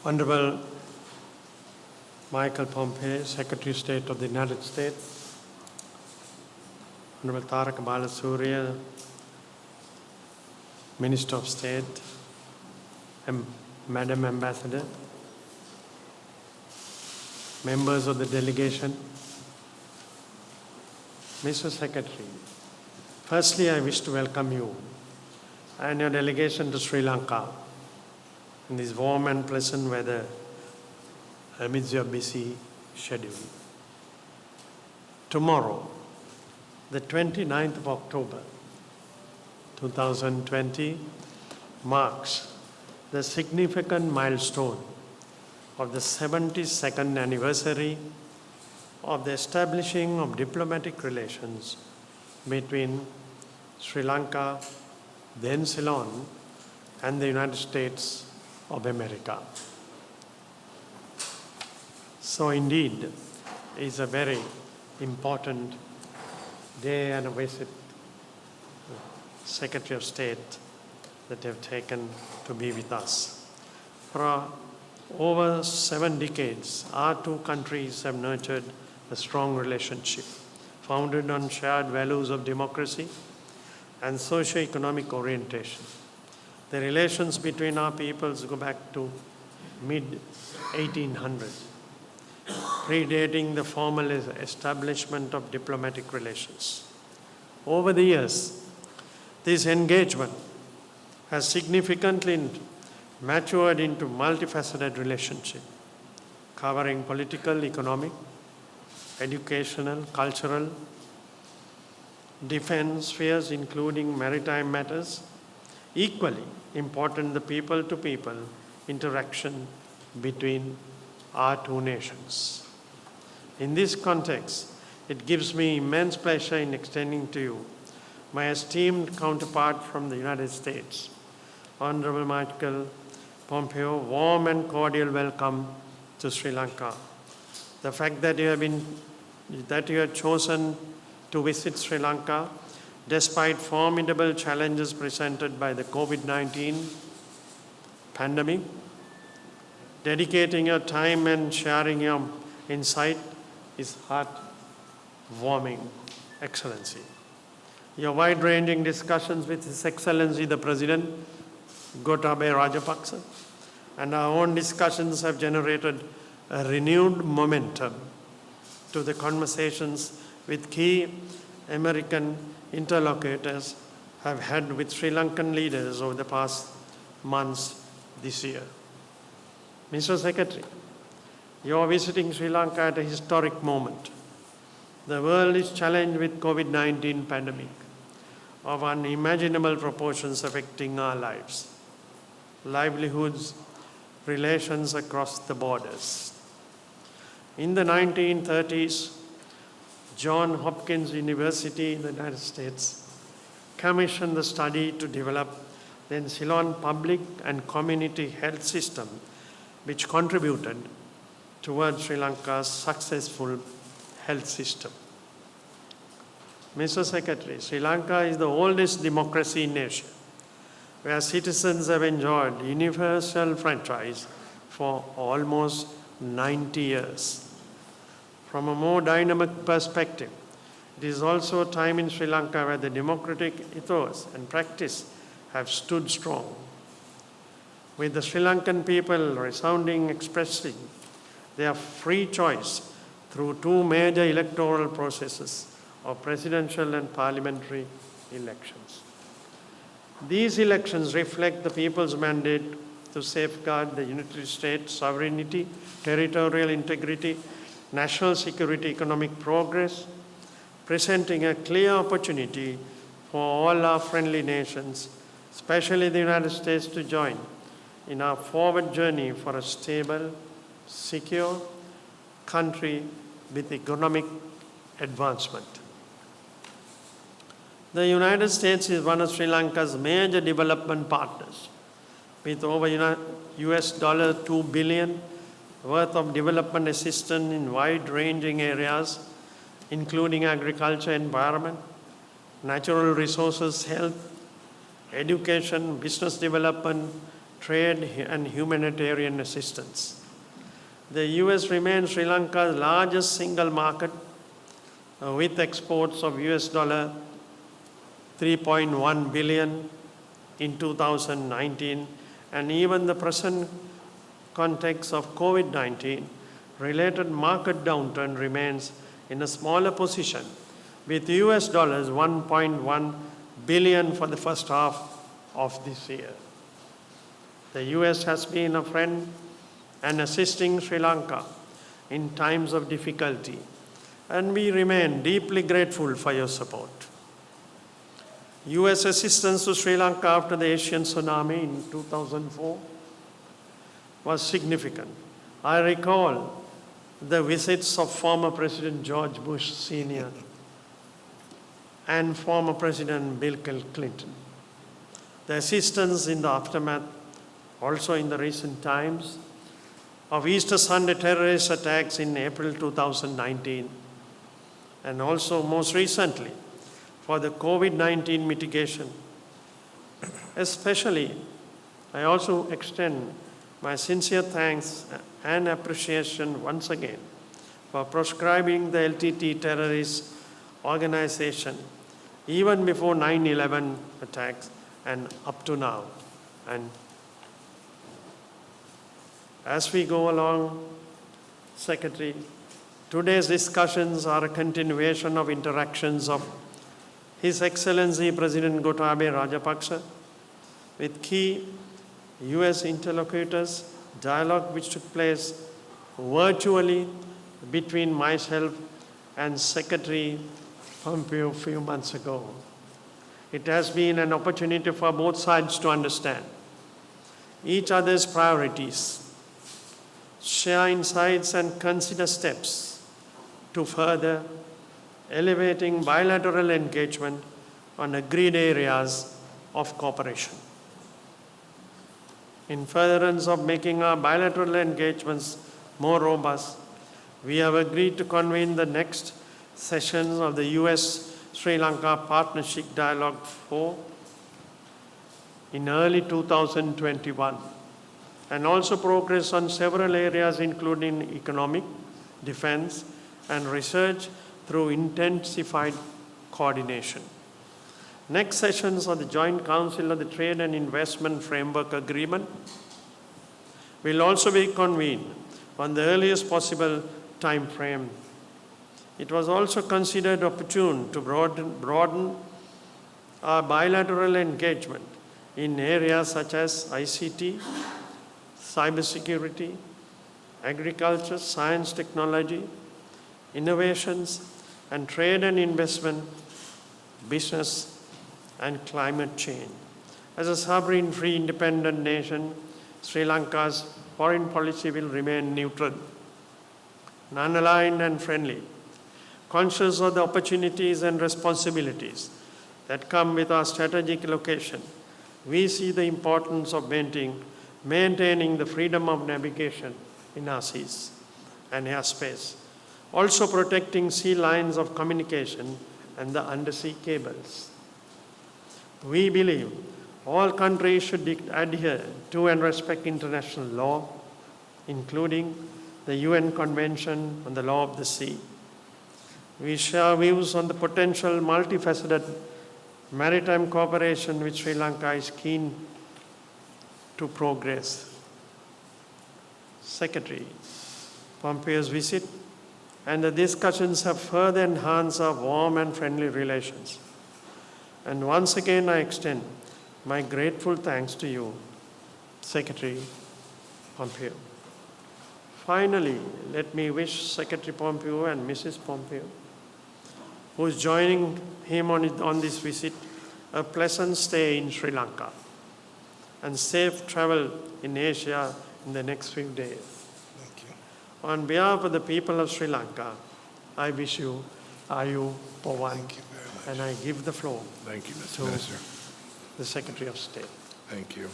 Honorable Michael Pompeo, Secretary of State of the United States, Honorable Tarak Balasuriya, Minister of State, and Madam Ambassador, members of the delegation, Mr. Secretary, firstly I wish to welcome you and your delegation to Sri Lanka in this warm and pleasant weather amidst your busy schedule. Tomorrow, the 29th of October, 2020, marks the significant milestone of the 72nd anniversary of the establishing of diplomatic relations between Sri Lanka, then Ceylon, and the United States of America. So indeed, it's a very important day and a visit, Secretary of State, that they have taken to be with us. For over 7 decades, our two countries have nurtured a strong relationship founded on shared values of democracy and socio-economic orientation. The relations between our peoples go back to mid-1800s, predating the formal establishment of diplomatic relations. Over the years, this engagement has significantly matured into multifaceted relationship, covering political, economic, educational, cultural, defense spheres, including maritime matters. Equally important, the people-to-people interaction between our two nations. In this context, it gives me immense pleasure in extending to you my esteemed counterpart from the United States, Honorable Michael Pompeo, warm and cordial welcome to Sri Lanka. The fact that you have chosen to visit Sri Lanka despite formidable challenges presented by the COVID-19 pandemic, dedicating your time and sharing your insight is heart-warming, Excellency. Your wide-ranging discussions with His Excellency the President, Gotabaya Rajapaksa, and our own discussions have generated a renewed momentum to the conversations with key American interlocutors have had with Sri Lankan leaders over the past months this year. Mr. Secretary, you are visiting Sri Lanka at a historic moment. The world is challenged with COVID-19 pandemic of unimaginable proportions affecting our lives, livelihoods, relations across the borders. In the 1930s, Johns Hopkins University in the United States commissioned the study to develop the Ceylon public and community health system, which contributed towards Sri Lanka's successful health system. Mr. Secretary, Sri Lanka is the oldest democracy in Asia, where citizens have enjoyed universal franchise for almost 90 years. From a more dynamic perspective, it is also a time in Sri Lanka where the democratic ethos and practice have stood strong, with the Sri Lankan people resounding expressing their free choice through 2 major electoral processes of presidential and parliamentary elections. These elections reflect the people's mandate to safeguard the unitary state sovereignty, territorial integrity, national security, economic progress, presenting a clear opportunity for all our friendly nations, especially the United States, to join in our forward journey for a stable, secure country with economic advancement. The United States is one of Sri Lanka's major development partners, with over $2 billion worth of development assistance in wide-ranging areas, including agriculture, environment, natural resources, health, education, business development, trade and humanitarian assistance. The US remains Sri Lanka's largest single market with exports of US dollar 3.1 billion in 2019, and even the present context of COVID-19 related market downturn remains in a smaller position with US dollars 1.1 billion for the first half of this year. The US has been a friend and assisting Sri Lanka in times of difficulty, and we remain deeply grateful for your support. US assistance to Sri Lanka after the Asian tsunami in 2004 was significant. I recall the visits of former President George Bush Sr. and former President Bill Clinton. The assistance in the aftermath, also in the recent times, of Easter Sunday terrorist attacks in April 2019, and also most recently for the COVID-19 mitigation. Especially, I also extend my sincere thanks and appreciation once again for proscribing the LTT terrorist organization even before 9/11 attacks and up to now. And as we go along, Secretary, today's discussions are a continuation of interactions of His Excellency President Gotabaya Rajapaksa with key US interlocutors, dialogue which took place virtually between myself and Secretary Pompeo a few months ago. It has been an opportunity for both sides to understand each other's priorities, share insights and consider steps to further elevating bilateral engagement on agreed areas of cooperation. In furtherance of making our bilateral engagements more robust, we have agreed to convene the next sessions of the US-Sri Lanka Partnership Dialogue 4 in early 2021, and also progress on several areas including economic, defense, and research through intensified coordination. Next sessions of the Joint Council of the Trade and Investment Framework Agreement will also be convened on the earliest possible time frame. It was also considered opportune to broaden our bilateral engagement in areas such as ICT, cybersecurity, agriculture, science, technology, innovations, and trade and investment, business, and climate change. As a sovereign, free, independent nation, Sri Lanka's foreign policy will remain neutral, non-aligned and friendly, conscious of the opportunities and responsibilities that come with our strategic location. We see the importance of maintaining the freedom of navigation in our seas and airspace, also protecting sea lines of communication and the undersea cables. We believe all countries should adhere to and respect international law, including the UN Convention on the Law of the Sea. We share views on the potential multifaceted maritime cooperation which Sri Lanka is keen to progress. Secretary Pompeo's visit and the discussions have further enhanced our warm and friendly relations. And once again, I extend my grateful thanks to you, Secretary Pompeo. Finally, let me wish Secretary Pompeo and Mrs. Pompeo, who is joining him on this visit, a pleasant stay in Sri Lanka and safe travel in Asia in the next few days. Thank you. On behalf of the people of Sri Lanka, I wish you Ayu Pawan. Thank you very much. And I give the floor Thank you, Mr. to Minister. the Secretary of State. Thank you.